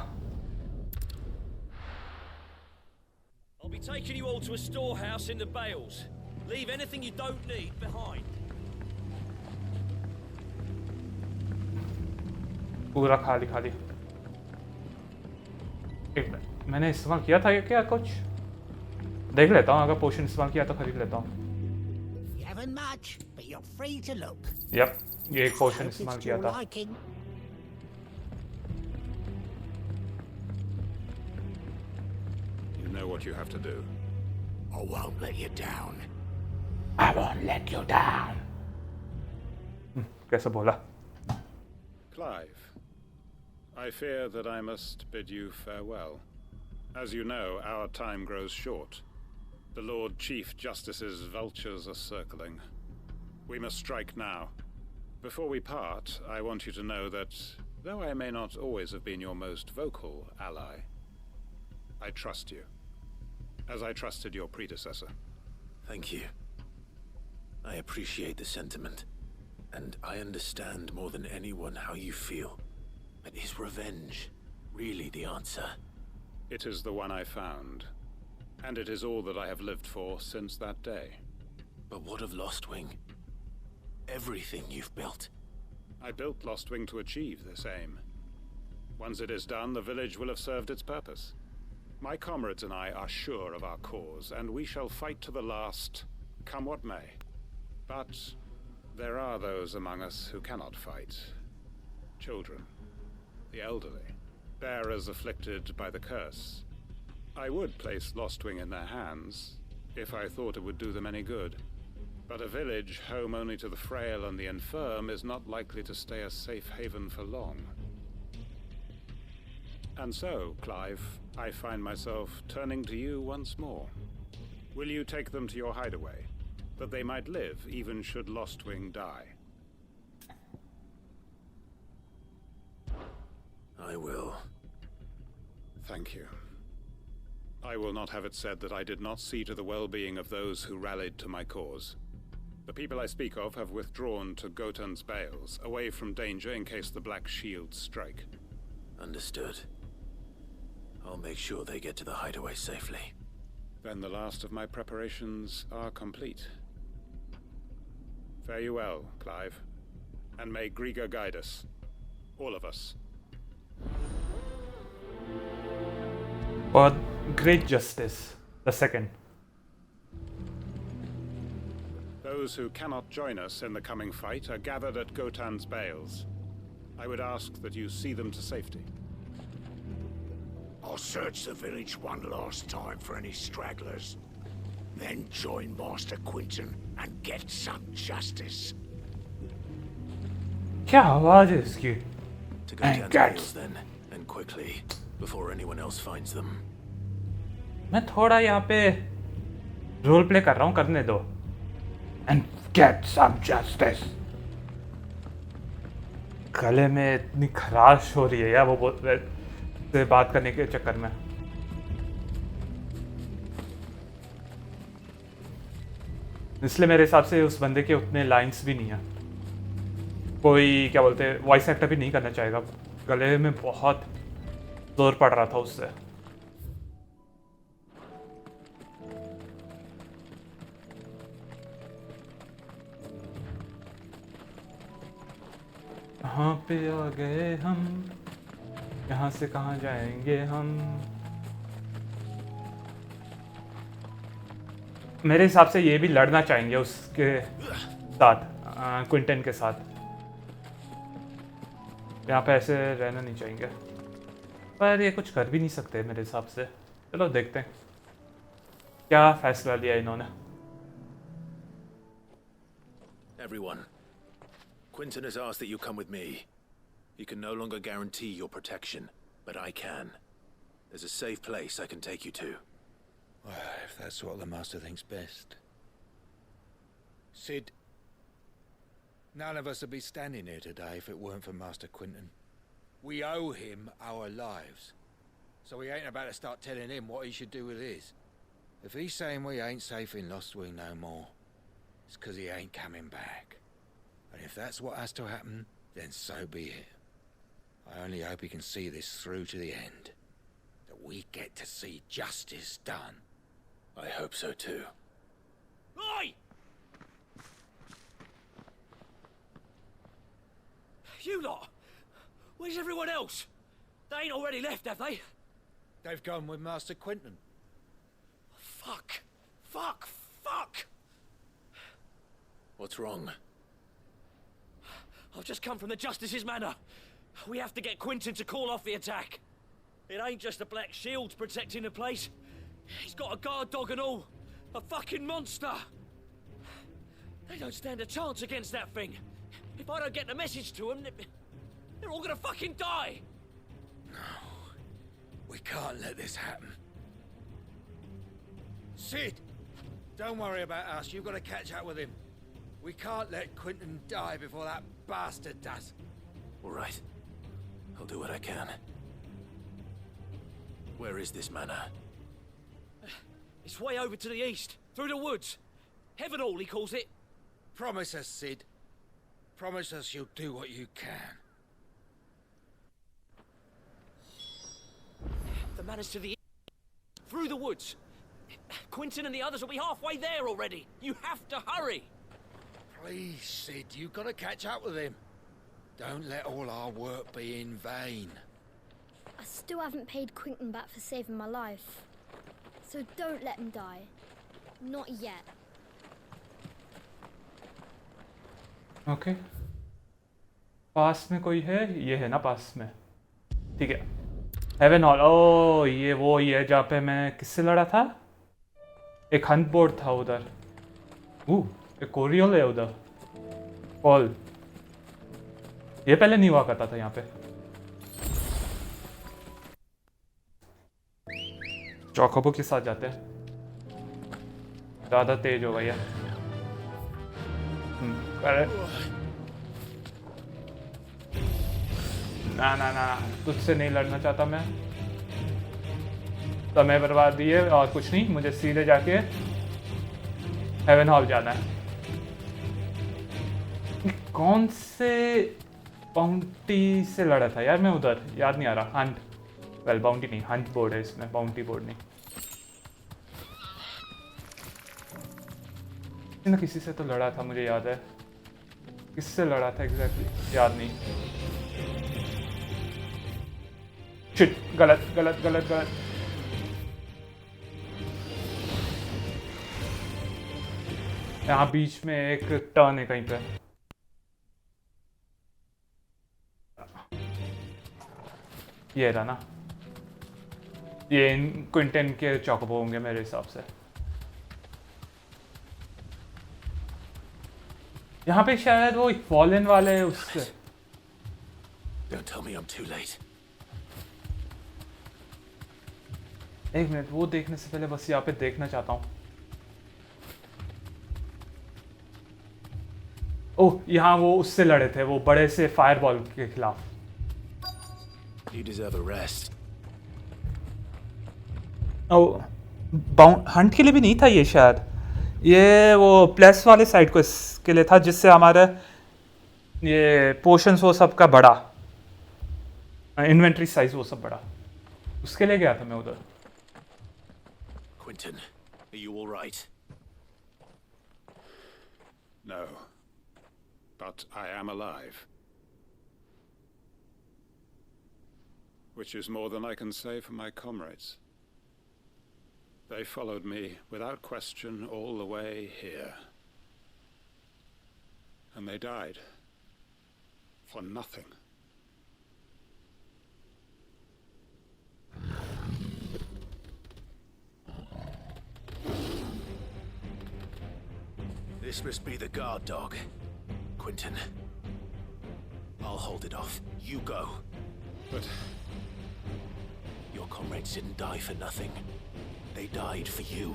I'll be taking you all to a storehouse in the Bales. Leave anything you don't need behind. पूरा खाली खाली. एक मिनट, मैंने इस्तेमाल किया था क्या कुछ? देख लेता हूँ, अगर पोशन इस्तेमाल किया तो खरीद लेता हूँ. You haven't much, but you're free to look. Yep, ये एक पोशन इस्तेमाल किया था. You know what you have to do. I won't let you down. I won't let you down. कैसा बोला? Clive, I fear that I must bid you farewell. As you know, our time grows short. The Lord Chief Justice's vultures are circling. We must strike now. Before we part, I want you to know that, though I may not always have been your most vocal ally, I trust you, as I trusted your predecessor. Thank you. I appreciate the sentiment, and I understand more than anyone how you feel. But is revenge really the answer? It is the one I found, and it is all that I have lived for since that day. But what of Lostwing? Everything you've built. I built Lostwing to achieve this aim. Once it is done, the village will have served its purpose. My comrades and I are sure of our cause, and we shall fight to the last, come what may. But there are those among us who cannot fight. Children, the elderly, bearers afflicted by the curse. I would place Lostwing in their hands, if I thought it would do them any good. But a village home only to the frail and the infirm is not likely to stay a safe haven for long. And so, Clive, I find myself turning to you once more. Will you take them to your hideaway, that they might live even should Lostwing die? I will. Thank you. I will not have it said that I did not see to the well-being of those who rallied to my cause. The people I speak of have withdrawn to Gotan's Bales, away from danger in case the Black Shields strike. Understood. I'll make sure they get to the hideaway safely. Then the last of my preparations are complete. Fare you well, Clive. And may Griga guide us. All of us. For great justice, the second. Those who cannot join us in the coming fight are gathered at Gotan's Bales. I would ask that you see them to safety. I'll search the village one last time for any stragglers. Then join Master Quinton and get some justice. क्या आवाज है इसकी? To Gotan's Bales then, and quickly, before anyone else finds them. मैं थोड़ा यहाँ पे role play कर रहा हूँ, करने दो. And get some justice. गले में इतनी खराश हो रही है यार वो से बात करने के चक्कर में. इसलिए मेरे हिसाब से उस बंदे के उतने लाइंस भी नहीं है. कोई क्या बोलते हैं वॉइस एक्टर भी नहीं करना चाहेगा. गले में बहुत जोर पड़ रहा था उससे. कहाँ पे आ गए हम, यहाँ से कहाँ जाएंगे हम. मेरे हिसाब से ये भी लड़ना चाहेंगे उसके साथ, क्विंटन के साथ. यहाँ पे ऐसे रहना नहीं चाहेंगे, पर ये कुछ कर भी नहीं सकते मेरे हिसाब से. चलो देखते हैं क्या फैसला लिया इन्होंने. Everyone, Quinton has asked that you come with me. He can no longer guarantee your protection, but I can. There's a safe place I can take you to. Well, if that's what the Master thinks best. Sid, none of us would be standing here today if it weren't for Master Quinton. We owe him our lives. So we ain't about to start telling him what he should do with his. If he's saying we ain't safe in Lostwing no more, it's 'cause he ain't coming back. And if that's what has to happen, then so be it. I only hope he can see this through to the end. That we get to see justice done. I hope so too. Oi! You lot! Where's everyone else? They ain't already left, have they? They've gone with Master Quinton. Fuck! Fuck! Fuck! What's wrong? I've just come from the Justice's manor. We have to get Quinton to call off the attack. It ain't just the Black Shields protecting the place. He's got a guard dog and all. A fucking monster. They don't stand a chance against that thing. If I don't get the message to them, they're all gonna fucking die. No. We can't let this happen. Sid! Don't worry about us. You've got to catch up with him. We can't let Quinton die before that bastard does. All right. I'll do what I can. Where is this manor? It's way over to the east, through the woods. Heavenhall, he calls it. Promise us, Cid. Promise us you'll do what you can. The manor's to the east, through the woods. Quentin and the others will be halfway there already. You have to hurry. Please, Cid, you've got to catch up with him. Don't let all our work be in vain. I still haven't paid Quentin back for saving my life. So don't let him die. Not yet. Okay पास में कोई है? ये है ना पास में, ठीक है। हेवन हॉल, ओ ये वो ही है जहाँ पे मैं किससे लड़ा था? एक हंट बोर्ड था उधर। एक कोरियल है उधर। कॉल ये पहले नहीं हुआ करता था यहाँ पे। चौकोबो के साथ जाते हैं, ज़्यादा तेज हो गई है। ना ना ना, तुझसे नहीं लड़ना चाहता मैं। समय बर्बाद दिए और कुछ नहीं, मुझे सीधे जाके हेवन हॉल जाना है। कौन से बाउंटी से लड़ा था यार मैं उधर, याद नहीं आ रहा। हंट, वेल बाउंटी नहीं, हंट बोर्ड है इसमें, बाउंटी बोर्ड नहीं। किसी न किसी से तो लड़ा था, मुझे याद है। किससे लड़ा था एग्जैक्टली याद नहीं। शिट, गलत गलत गलत गलत। यहाँ बीच में एक टर्न है कहीं पे। ये रहा ना, ये क्विंटन के चौकोबो होंगे मेरे हिसाब से। यहाँ पे शायद वो फॉलन वाले उससे। Don't tell me I'm too late. एक मिनट, वो देखने से पहले बस यहाँ पे देखना चाहता हूँ। ओह, यहाँ वो उससे लड़े थे, वो बड़े से फायरबॉल के खिलाफ। You deserve a rest. Hunt के लिए भी नहीं था ये शायद, ये वो प्लस वाले साइड को इसके लिए था, जिससे हमारा ये पोशंस वो सब का बड़ा इन्वेंट्री साइज वो सब बड़ा, उसके लिए गया था मैं उधर। Quentin, are you all right? No, but I am alive. Which is more than I can say for my comrades. They followed me without question all the way here. And they died. For nothing. This must be the guard dog. Quentin. I'll hold it off. You go. But your comrades didn't die for nothing. They died for you.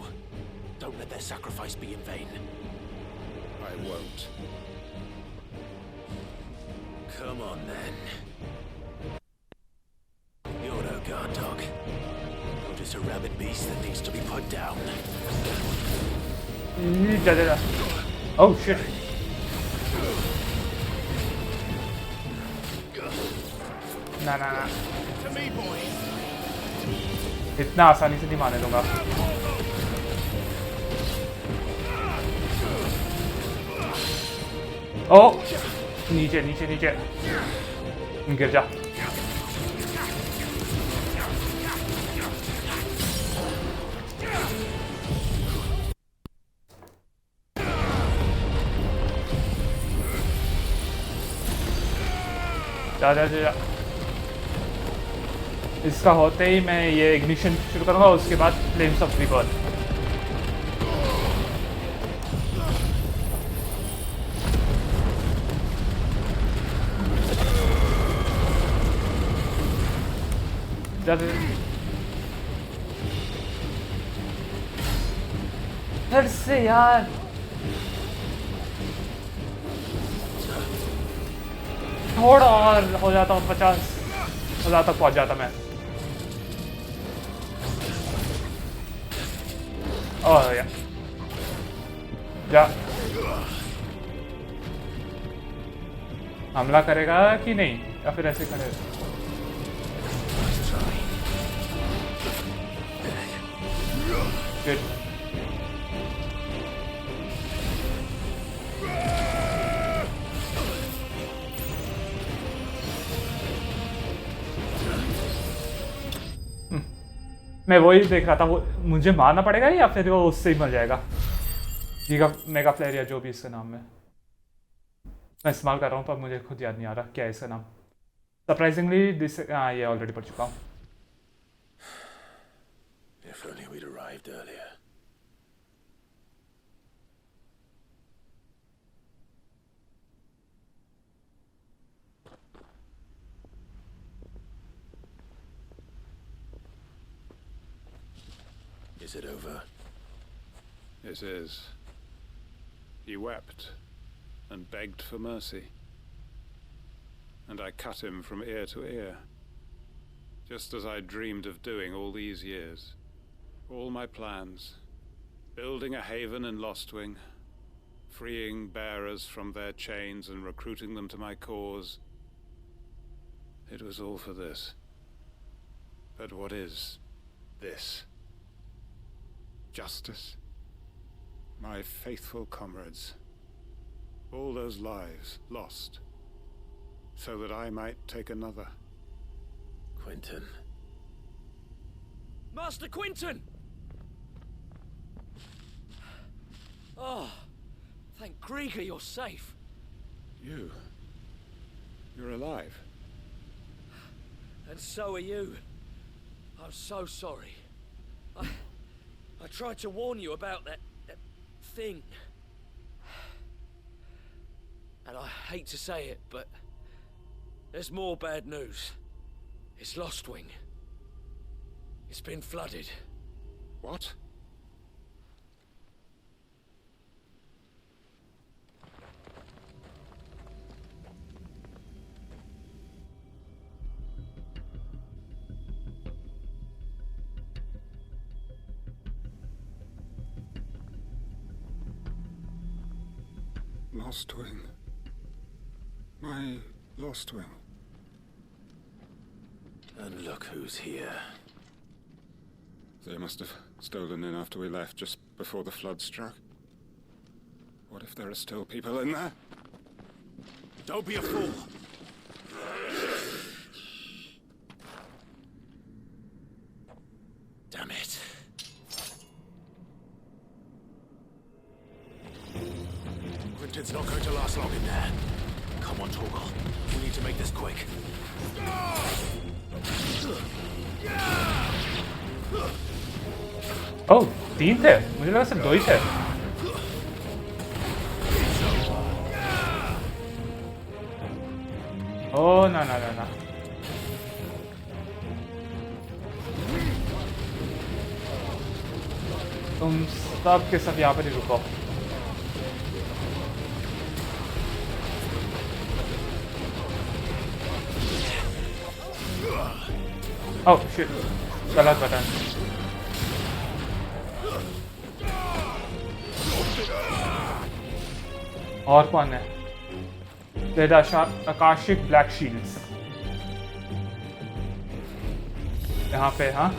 Don't let their sacrifice be in vain. I won't. Come on, then. You're no guard dog. You're just a rabid beast that needs to be put down. Oh, shit. ना इतना आसानी से नहीं मारने दूंगा। ओ नीचे नीचे नीचे गिर जा। जा जा जा, इसका होते ही मैं ये इग्निशन शुरू करूंगा, उसके बाद फ्लेम्स ऑफ रिबर्थ। फिर से यार थोड़ा और हो जाता हूँ, 50,000 तक पहुंच जाता मैं। ओह या जा हमला करेगा कि नहीं या फिर ऐसे करेगा Good. मैं वही देख रहा था वो मुझे मारना पड़ेगा या फिर वो उससे ही मर जाएगा जीगा मेगा प्लेयर या जो भी इसका नाम है मैं इस्तेमाल कर रहा हूँ पर मुझे खुद याद नहीं आ रहा क्या है इसका नाम सरप्राइजिंगली दिस ये ऑलरेडी पढ़ चुका हूँ If only we'd arrived earlier. Is it over? It is. He wept and begged for mercy. And I cut him from ear to ear, just as I dreamed of doing all these years. All my plans, building a haven in Lostwing, freeing bearers from their chains and recruiting them to my cause. It was all for this. But what is this? Justice? My faithful comrades. All those lives lost, so that I might take another. Quentin. Master Quentin! Oh, thank Grieger you're safe. You're alive. And so are you. I'm so sorry. I tried to warn you about that thing. And I hate to say it, but there's more bad news. It's Lostwing. It's been flooded. What? Lostwing. My Lostwing. And look who's here. They must have stolen in after we left, just before the flood struck. What if there are still people in there? Don't be a fool! Damn it. Quentin's not going to last long in there. Come on, Torgal. We need to make this quick. ओह 3 थे मुझे लगा सिर्फ 2 ही थे ओह ना ना ना ना तुम सब के सब यहाँ पर ही रुको ओह शिट गलत बटन और कौन है आकाशिक ब्लैक शील्ड्स यहाँ पे हाँ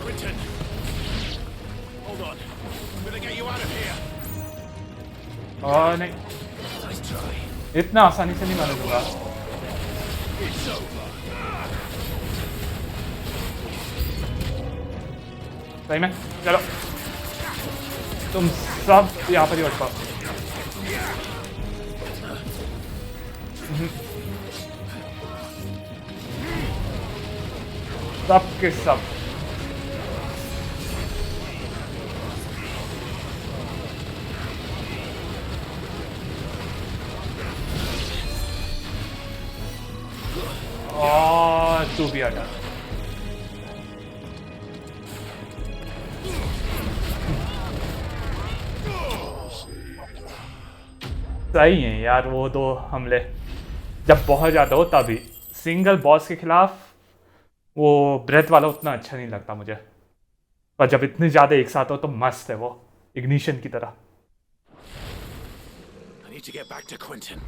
Quentin, hold on. I'm gonna get you out of here. और नहीं इतना आसानी से नहीं मार दूंगा सही में चलो तुम सब यहाँ पर ही बैठ पाओ सब के सब और तू भी हटा सही है यार वो दो हमले जब बहुत ज़्यादा हो तभी सिंगल बॉस के खिलाफ वो ब्रेथ वाला उतना अच्छा नहीं लगता मुझे, पर जब इतने ज़्यादा एक साथ हो तो मस्त है वो, इग्निशन की तरह। I need to get back to Quentin.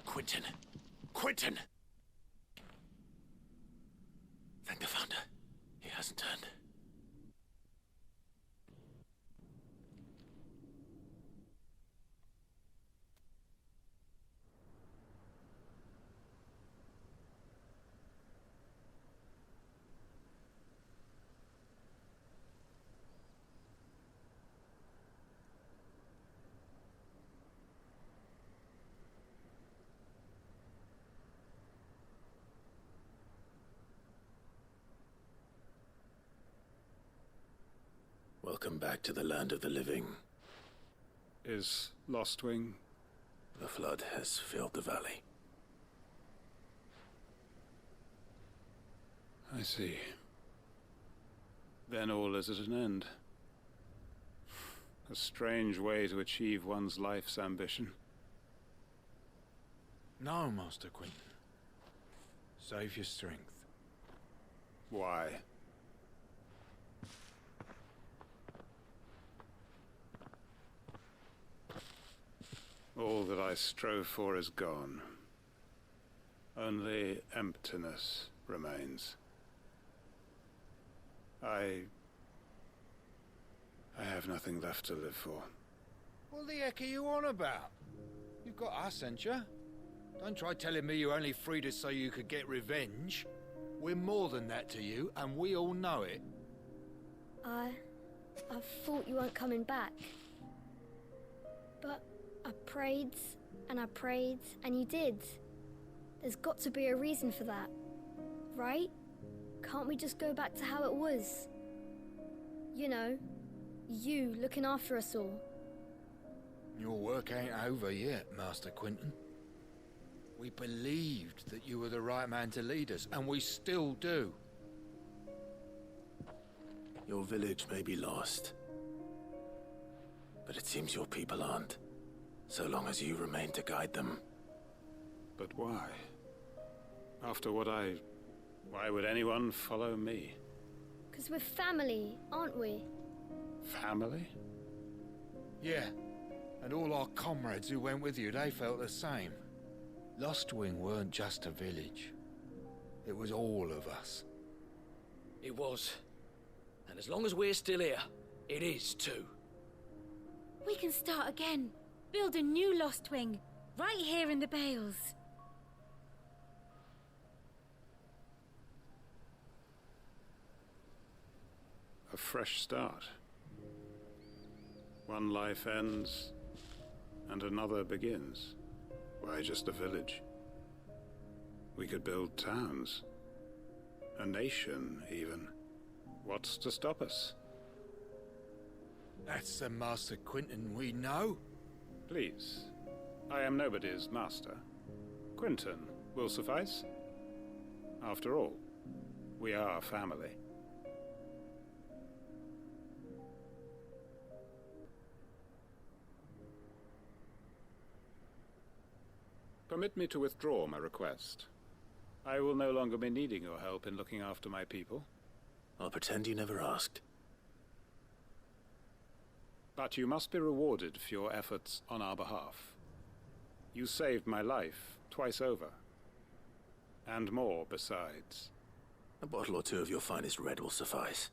Quentin! Quentin! Thank the Founder. He hasn't turned. Welcome back to the land of the living. Is Lostwing? The flood has filled the valley. I see. Then all is at an end. A strange way to achieve one's life's ambition. No, Master Quentin. Save your strength. Why? All that I strove for is gone. Only emptiness remains. I have nothing left to live for. What the heck are you on about? You've got us, ain't you? Don't try telling me you only freed us so you could get revenge. We're more than that to you, and we all know it. I thought you weren't coming back. But I prayed, and you did. There's got to be a reason for that, right? Can't we just go back to how it was? You know, you looking after us all. Your work ain't over yet, Master Quentin. We believed that you were the right man to lead us, and we still do. Your village may be lost, but it seems your people aren't, so long as you remain to guide them. But why? After what why would anyone follow me? 'Cause we're family, aren't we? Family? Yeah, and all our comrades who went with you, they felt the same. Lostwing weren't just a village. It was all of us. It was. And as long as we're still here, it is too. We can start again. Build a new Lostwing, right here in the Bales. A fresh start. One life ends, and another begins. Why just a village? We could build towns. A nation, even. What's to stop us? That's the Master Quentin we know. Please. I am nobody's master. Quentin will suffice. After all, we are family. Permit me to withdraw my request. I will no longer be needing your help in looking after my people. I'll pretend you never asked. But you must be rewarded for your efforts on our behalf. You saved my life twice over. And more besides. A bottle or two of your finest red will suffice.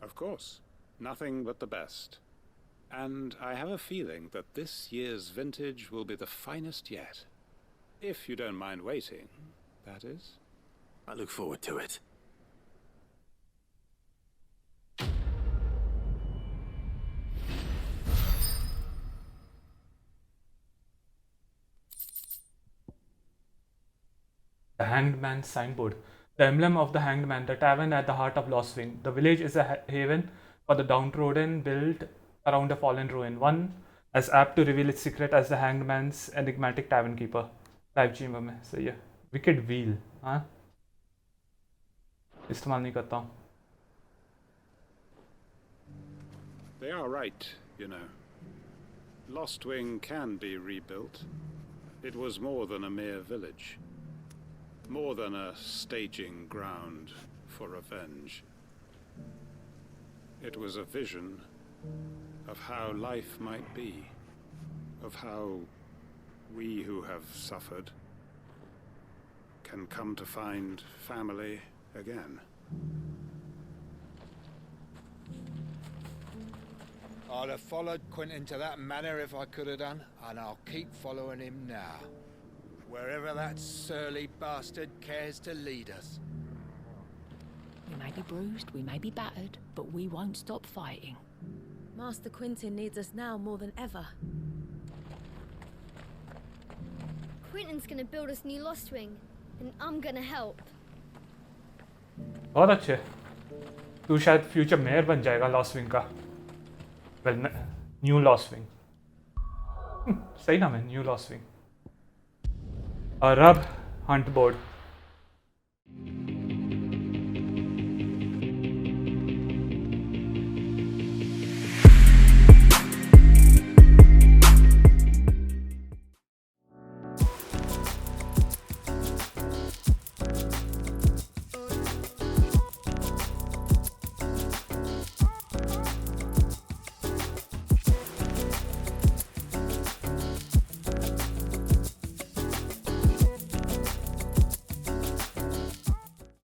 Of course. Nothing but the best. And I have a feeling that this year's vintage will be the finest yet. If you don't mind waiting, that is. I look forward to it. The Hanged Man signboard. The emblem of the Hanged Man, the tavern at the heart of Lostwing. The village is a haven for the downtrodden, built around a fallen ruin. One as apt to reveal its secret as the Hanged Man's enigmatic tavern keeper. Live chamber में सही है. Wicket wheel, हाँ इस्तेमाल नहीं करता हूँ. They are right, you know. Lostwing can be rebuilt. It was more than a mere village. More than a staging ground for revenge. It was a vision of how life might be. Of how we who have suffered can come to find family again. I'd have followed Quentin to that manor if I could have done, and I'll keep following him now. Wherever that surly bastard cares to lead us. We may be bruised, we may be battered, but we won't stop fighting. Master Quentin needs us now more than ever. Quentin's gonna build us new Lostwing, and I'm gonna help. बहुत अच्छे. तू शायद future mayor बन जाएगा lost wing का. Well new lost wing. सही नाम है न्यू लॉस्ट विंग. और अब हंट बोर्ड.